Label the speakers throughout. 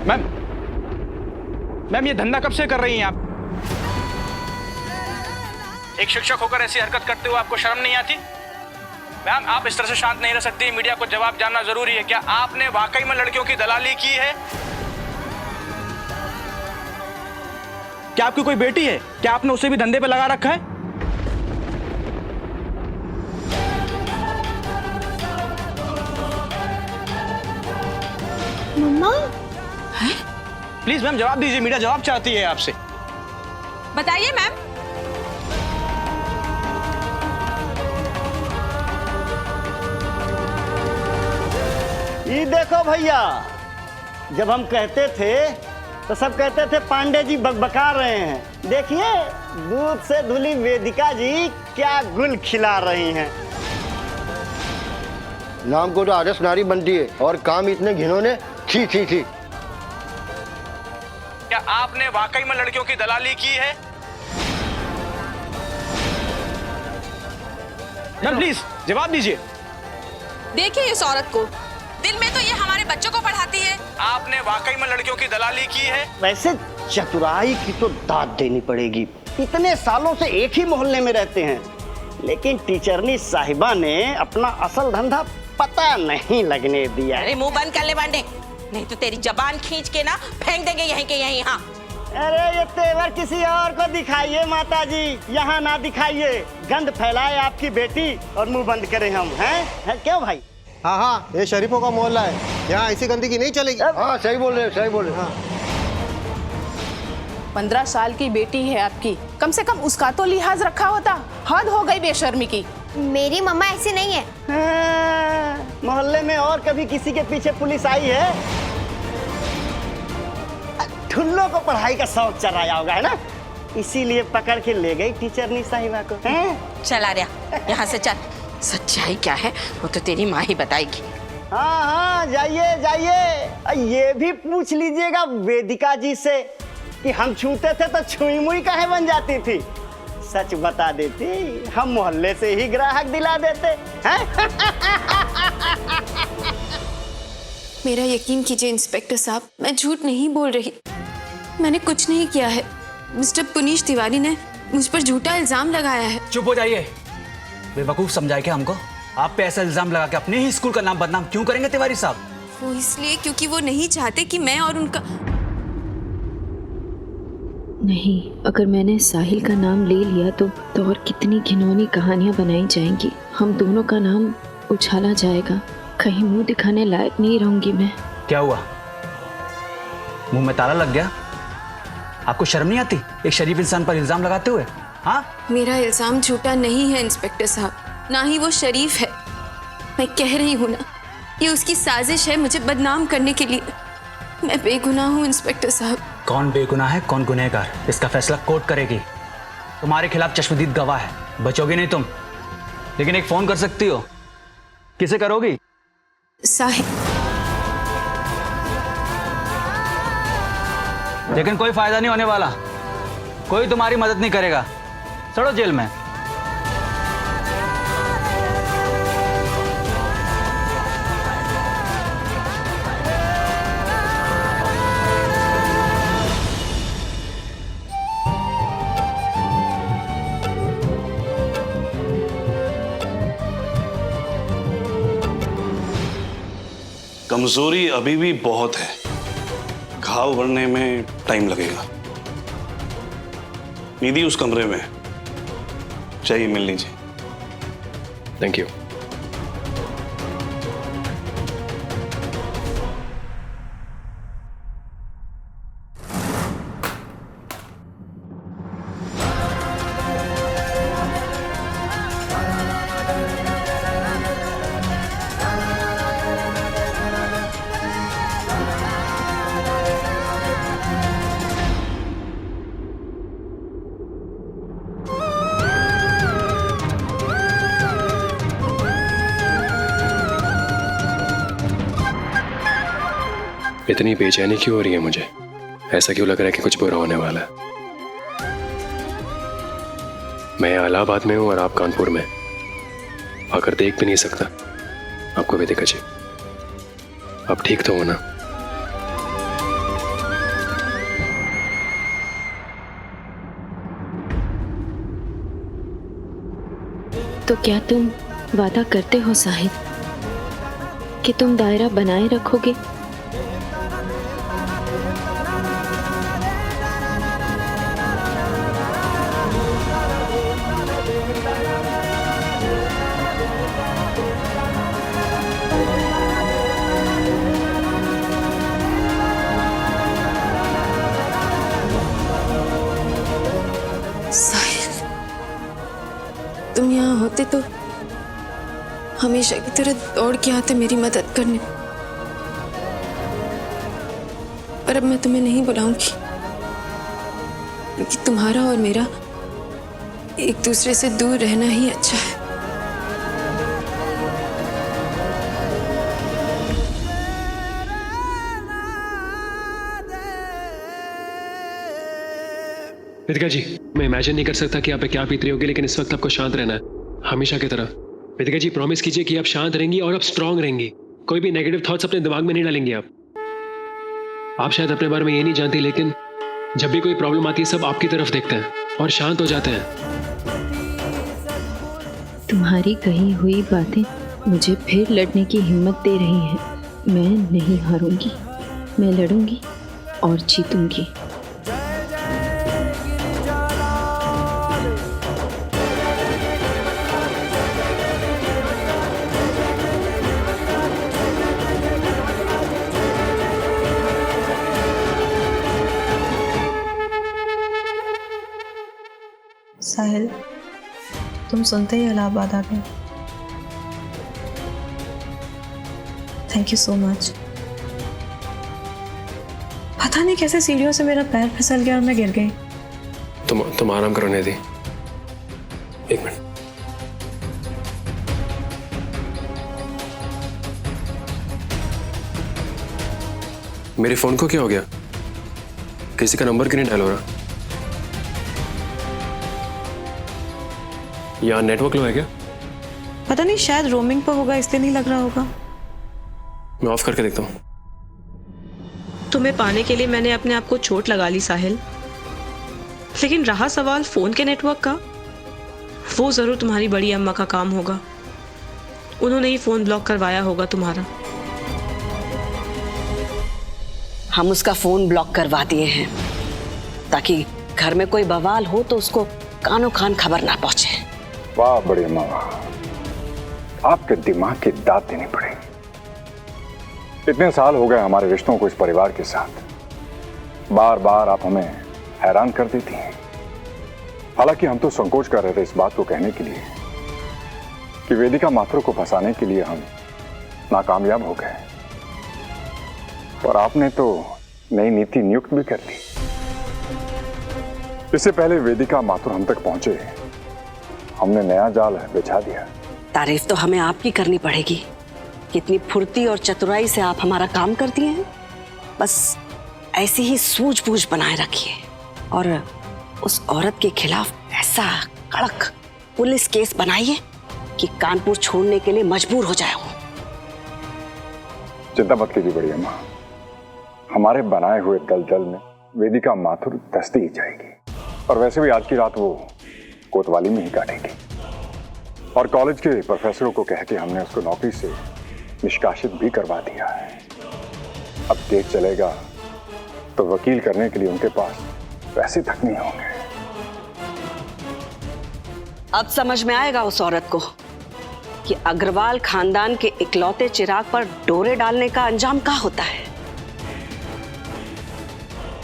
Speaker 1: Ma'am ये धंधा कब से कर रही हैं आप? एक शिक्षक होकर ऐसी हरकत करते हुए आपको शर्म नहीं आती? मैम आप इस तरह से शांत नहीं रह सकती, मीडिया को जवाब जानना जरूरी है। क्या आपने वाकई में लड़कियों की दलाली की है? क्या आपकी कोई बेटी है? क्या आपने उसे भी धंधे पे लगा रखा है?
Speaker 2: मम्मा
Speaker 1: प्लीज मैम जवाब दीजिए, मीडिया जवाब चाहती है आपसे।
Speaker 3: बताइए मैम।
Speaker 4: ये देखो भैया, जब हम कहते थे तो सब कहते थे पांडे जी बकबका रहे हैं। देखिए दूध से धुली वेदिका जी क्या गुल खिला रही हैं।
Speaker 5: नाम को तो आदर्श नारी बनती है और काम इतने घिनौने, छी छी छी।
Speaker 1: क्या आपने वाकई में लड़कियों की दलाली की है? मैम प्लीज जवाब दीजिए।
Speaker 3: देखिए इस औरत को, दिन में तो ये हमारे बच्चों को पढ़ाती है।
Speaker 1: आपने वाकई में लड़कियों की दलाली की है?
Speaker 4: वैसे चतुराई की तो दाद देनी पड़ेगी। इतने सालों से एक ही मोहल्ले में रहते हैं, लेकिन टीचरनी साहिबा ने अपना असल धंधा पता नहीं लगने दिया।
Speaker 3: अरे मुंह बंद कर ले बांडे, नहीं तो तेरी जबान खींच के ना फेंक देंगे यहीं के यहीं। हाँ
Speaker 4: अरे ये तेवर किसी और को दिखाइए माता जी, यहाँ ना दिखाइए। गंद फैलाए आपकी बेटी और मुंह बंद करें हम, हैं? क्यों भाई?
Speaker 6: हाँ हाँ, ये शरीफों का मोहल्ला है, यहाँ ऐसी गंदगी नहीं चलेगी।
Speaker 5: हाँ सही बोल रहे, सही बोल रहे। हाँ
Speaker 2: 15 साल की बेटी है आपकी, कम से कम उसका तो लिहाज रखा होता। हद हो गई बेशर्मी की।
Speaker 7: मेरी मम्मा ऐसी नहीं है।
Speaker 4: हाँ, मोहल्ले में और कभी किसी के पीछे पुलिस आई है? ठुल्लों को पढ़ाई का शौक चढ़ाया होगा, है ना? इसीलिए पकड़ के ले गई टीचरनी साहिबा को।
Speaker 3: चला रहा यहाँ से, चल। सच्चाई क्या है वो तो तेरी माँ ही बताएगी।
Speaker 4: हाँ हाँ जाइए जाइए, ये भी पूछ लीजिएगा वेदिका जी से कि हम छूते थे तो छुई मुई काहे बन जाती थी। सच बता देती, हम मोहल्ले से ही ग्राहक दिला देते हैं।
Speaker 8: मेरा यकीन कीजिए इंस्पेक्टर साहब, मैं झूठ नहीं बोल रही। मैंने कुछ नहीं किया है। मिस्टर पुनीश तिवारी ने मुझ पर झूठा इल्जाम लगाया है।
Speaker 1: चुप हो जाइए, बेवकूफ समझाए क्या हमको? आप पे ऐसा इल्जाम लगा के अपने ही स्कूल का नाम बदनाम क्यों करेंगे तिवारी साहब?
Speaker 8: वो इसलिए क्योंकि वो नहीं चाहते कि मैं और उनका। नहीं, अगर मैंने साहिल का नाम ले लिया तो और कितनी घिनौनी कहानियां बनाई जाएंगी। हम दोनों का नाम उछाला जाएगा। कहीं मुंह दिखाने लायक नहीं रहूंगी मैं।
Speaker 1: क्या हुआ, मुंह में ताला लग गया? आपको शर्म नहीं आती एक शरीफ इंसान पर इल्जाम लगाते हुए? हाँ
Speaker 8: मेरा इल्जाम झूठा नहीं है इंस्पेक्टर साहब, ना ही वो शरीफ है। मैं कह रही हूँ ना, ये उसकी साजिश है मुझे बदनाम करने के लिए। मैं बेगुनाह हूँ इंस्पेक्टर साहब।
Speaker 1: कौन बेगुनाह है कौन गुनहगार, इसका फैसला कोर्ट करेगी। तुम्हारे खिलाफ चश्मदीद गवाह है, बचोगी नहीं तुम। लेकिन एक फोन कर सकती हो। किसे करोगी?
Speaker 8: साहिल।
Speaker 1: लेकिन कोई फायदा नहीं होने वाला, कोई तुम्हारी मदद नहीं करेगा। चलो जेल में।
Speaker 9: कमजोरी अभी भी बहुत है, घाव भरने में टाइम लगेगा। निधि उस कमरे में चाहिए, मिल लीजिए।
Speaker 5: Thank you. इतनी बेचैनी क्यों हो रही है मुझे? ऐसा क्यों लग रहा है कि कुछ बुरा होने वाला है? मैं इलाहाबाद में हूँ और आप कानपुर में। अगर देख भी नहीं सकता आपको वेदिका जी, आप ठीक तो हो ना?
Speaker 8: तो क्या तुम वादा करते हो साहिल कि तुम दायरा बनाए रखोगे? साहिल, तुम यहाँ होते तो हमेशा की तरह दौड़ के आते मेरी मदद करने, पर अब मैं तुम्हें नहीं बुलाऊंगी क्योंकि तुम्हारा और मेरा एक दूसरे से दूर रहना ही अच्छा है।
Speaker 5: वेदिका जी, मैं इमेजिन नहीं कर सकता कि आप पे क्या बीत रही होगी, लेकिन इस वक्त आपको शांत रहना है, हमेशा की तरह। वेदिका जी, प्रॉमिस कीजिए कि आप शांत रहेंगी और आप स्ट्रांग रहेंगी। कोई भी नेगेटिव थॉट्स अपने दिमाग में नहीं डालेंगे आप शायद अपने बारे में ये नहीं जानती, लेकिन जब भी कोई प्रॉब्लम आती है सब आपकी तरफ देखते हैं और शांत हो जाते हैं।
Speaker 8: तुम्हारी कही हुई बातें मुझे फिर लड़ने की हिम्मत दे रही हैं। मैं नहीं हारूंगी, मैं लड़ूंगी और जीतूंगी।
Speaker 10: साहिल, तुम सुनते ही इलाहाबाद आ गए। Thank you so much. पता नहीं कैसे सीढ़ियों से मेरा पैर फिसल गया और मैं गिर गई।
Speaker 5: तुम आराम करो निधि, एक मिनट। मेरे फोन को क्या हो गया? किसी का नंबर क्यों नहीं डायल हो रहा? यहाँ नेटवर्क लो है क्या?
Speaker 10: पता नहीं, शायद रोमिंग पर होगा इसलिए नहीं लग रहा होगा।
Speaker 5: मैं ऑफ करके देखता हूँ।
Speaker 10: तुम्हें पाने के लिए मैंने अपने आप को चोट लगा ली साहिल, लेकिन रहा सवाल फोन के नेटवर्क का, वो जरूर तुम्हारी बड़ी अम्मा का काम होगा। उन्होंने ही फोन ब्लॉक करवाया होगा तुम्हारा।
Speaker 3: हम उसका फोन ब्लॉक करवा दिए हैं ताकि घर में कोई बवाल हो तो उसको कानों कान खबर ना पहुंचे।
Speaker 11: वाह बड़ी अम्मा वाह, आपके दिमाग की दाद देनी पड़ेगी। इतने साल हो गए हमारे रिश्तों को इस परिवार के साथ, बार बार आप हमें हैरान कर देती हैं। हालांकि हम तो संकोच कर रहे थे इस बात को कहने के लिए कि वेदिका माथुर को फंसाने के लिए हम नाकामयाब हो गए, और आपने तो नई नीति नियुक्त भी कर दी। इससे पहले वेदिका माथुर हम तक पहुंचे हमने नया जाल बिछा दिया।
Speaker 3: तारीफ तो हमें आपकी करनी पड़ेगी, कितनी फुर्ती और चतुराई से आप हमारा काम करती हैं। बस ऐसी ही सूझबूझ बनाए रखिए और उस औरत के खिलाफ ऐसा कड़क पुलिस केस बनाइए कि कानपुर छोड़ने के लिए मजबूर हो जाए वो।
Speaker 11: चिंता मत कीजिए बड़ी अम्मा, हमारे बनाए हुए दलदल में वेदिका माथुर दस्ती ही जाएगी, और वैसे भी आज की रात वो कोतवाली में ही काटेगी। और कॉलेज के प्रोफेसरों को कह के हमने उसको नौकरी से निष्कासित भी करवा दिया है। अब केस चलेगा तो वकील करने के लिए उनके पास पैसे तक नहीं होंगे।
Speaker 3: अब समझ में आएगा उस औरत को कि अग्रवाल खानदान के इकलौते चिराग पर डोरे डालने का अंजाम क्या होता है।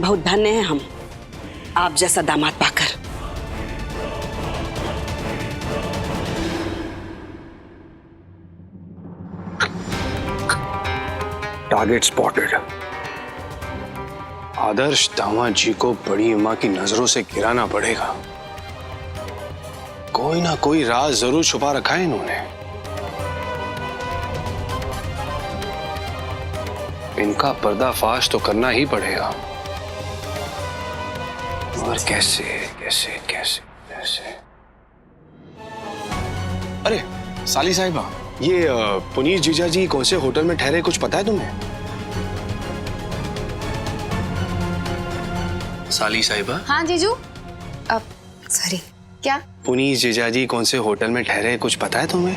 Speaker 3: बहुत धन्य हैं हम आप जैसा दामाद पाकर।
Speaker 11: Target spotted.
Speaker 9: आदर्श दामाद जी को बड़ी अम्मा की नजरों से गिराना पड़ेगा। कोई ना कोई राज जरूर छुपा रखा है इन्होंने। इनका पर्दाफाश तो करना ही पड़ेगा, और कैसे कैसे कैसे कैसे। अरे साली साहिबा, ये पुनीत जीजा जी कौन से होटल में ठहरे, कुछ पता है तुम्हें? साली साहिबा।
Speaker 7: हाँ जीजू, अब सॉरी, क्या?
Speaker 9: पुनीत जीजाजी कौन से होटल में ठहरे, कुछ पता है तुम्हें?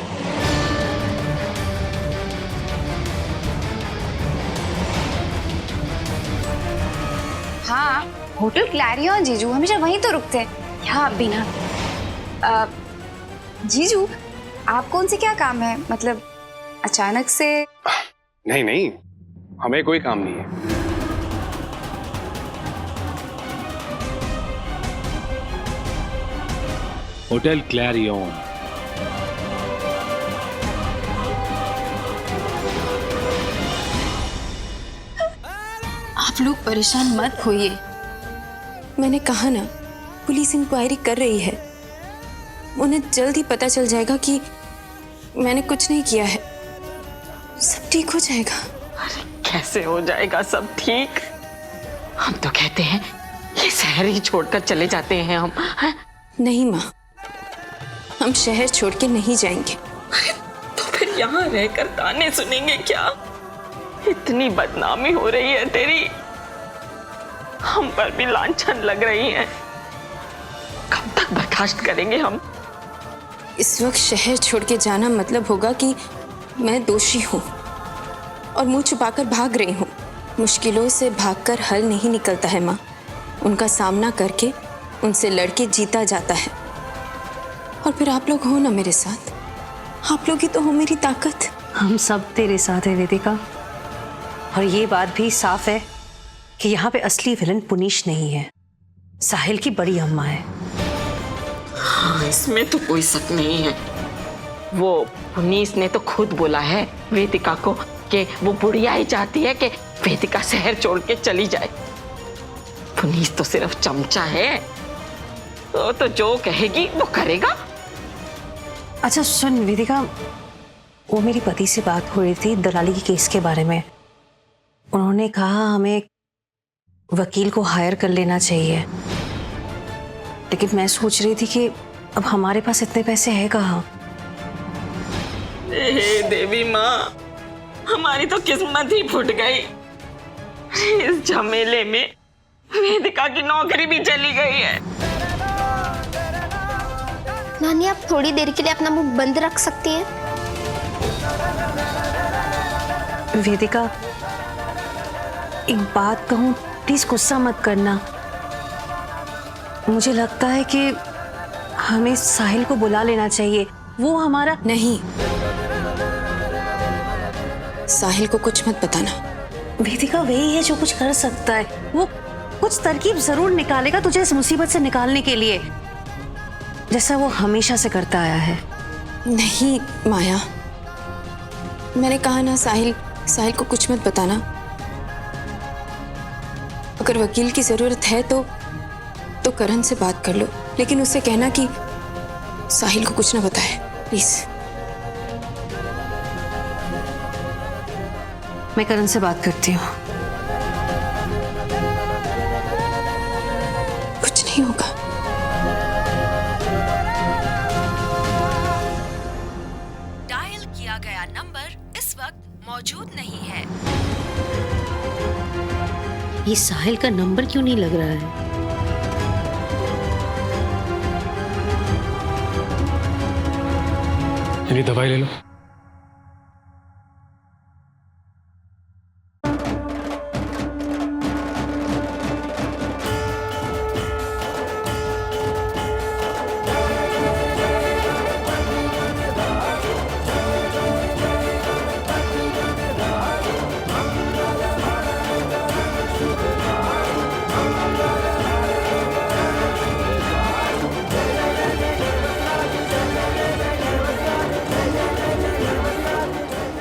Speaker 7: हाँ, होटल क्लैरियन जीजू, हमेशा वहीं तो रुकते हैं। यहाँ आप भी ना। जीजू, आपको उनसे क्या काम है? मतलब अचानक से?
Speaker 9: नहीं नहीं, हमें कोई काम नहीं है।
Speaker 5: Hotel Clarion.
Speaker 8: आप लोग परेशान मत होइए। मैंने कहा ना, पुलिस इंक्वायरी कर रही है। उन्हें जल्द ही पता चल जाएगा कि मैंने कुछ नहीं किया है। सब ठीक हो जाएगा।
Speaker 10: अरे कैसे हो जाएगा सब ठीक? हम तो कहते हैं ये शहर ही छोड़कर चले जाते हैं हम। है?
Speaker 8: नहीं माँ, हम शहर छोड़ के नहीं जाएंगे।
Speaker 10: तो फिर यहाँ रहकर ताने सुनेंगे क्या? इतनी बदनामी हो रही है तेरी, हम पर भी लांछन लग रही है। कब तक बर्दाश्त करेंगे हम?
Speaker 8: इस वक्त शहर छोड़ के जाना मतलब होगा कि मैं दोषी हूँ और मुंह छुपाकर भाग रही हूँ। मुश्किलों से भागकर हल नहीं निकलता है माँ, उनका सामना करके उनसे लड़के जीता जाता है। और फिर आप लोग हो ना मेरे साथ, आप लोग ही तो हो मेरी ताकत।
Speaker 3: हम सब तेरे साथ है वेदिका, और ये बात भी साफ है कि यहाँ पे असली विलन पुनीश नहीं है, साहिल की बड़ी अम्मा है।
Speaker 10: हाँ, इसमें तो कोई शक नहीं है। वो पुनीश ने तो खुद बोला है वेदिका को कि वो बुढ़िया ही चाहती है कि वेदिका शहर छोड़ के चली जाए। पुनीश तो सिर्फ चमचा है, तो जो कहेगी वो करेगा।
Speaker 3: अच्छा सुन वेदिका, वो मेरी पति से बात हो रही थी दलाली के केस के बारे में। उन्होंने कहा हमें वकील को हायर कर लेना चाहिए, लेकिन मैं सोच रही थी कि अब हमारे पास इतने पैसे हैं कहाँ।
Speaker 10: हे देवी माँ, हमारी तो किस्मत ही फूट गई। इस झमेले में वेदिका की नौकरी भी चली गई है।
Speaker 7: नानी, आप थोड़ी देर के लिए अपना मुंह बंद रख सकती हैं?
Speaker 3: वेदिका, एक बात कहूँ, प्लीज गुस्सा मत करना। मुझे लगता है कि हमें साहिल को बुला लेना चाहिए। वो हमारा
Speaker 8: नहीं, साहिल को कुछ मत बताना।
Speaker 3: वेदिका वही है जो कुछ कर सकता है। वो कुछ तरकीब जरूर निकालेगा तुझे इस मुसीबत से निकालने के लिए, जैसा वो हमेशा से करता आया है।
Speaker 8: नहीं माया, मैंने कहा ना, साहिल को कुछ मत बताना। अगर वकील की जरूरत है तो करण से बात कर लो, लेकिन उससे कहना कि साहिल को कुछ ना बताए, प्लीज। मैं करण से बात करती हूँ। कुछ नहीं होगा।
Speaker 12: डायल किया गया नंबर इस वक्त मौजूद नहीं है।
Speaker 3: ये साहिल का नंबर क्यों नहीं लग रहा है?
Speaker 5: ये दवाई ले लो।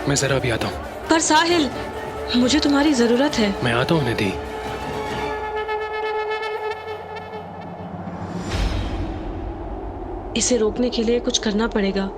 Speaker 5: मैं जरा अभी आता हूँ।
Speaker 10: पर साहिल, मुझे तुम्हारी जरूरत है।
Speaker 5: मैं आता हूँ निधि।
Speaker 10: इसे रोकने के लिए कुछ करना पड़ेगा।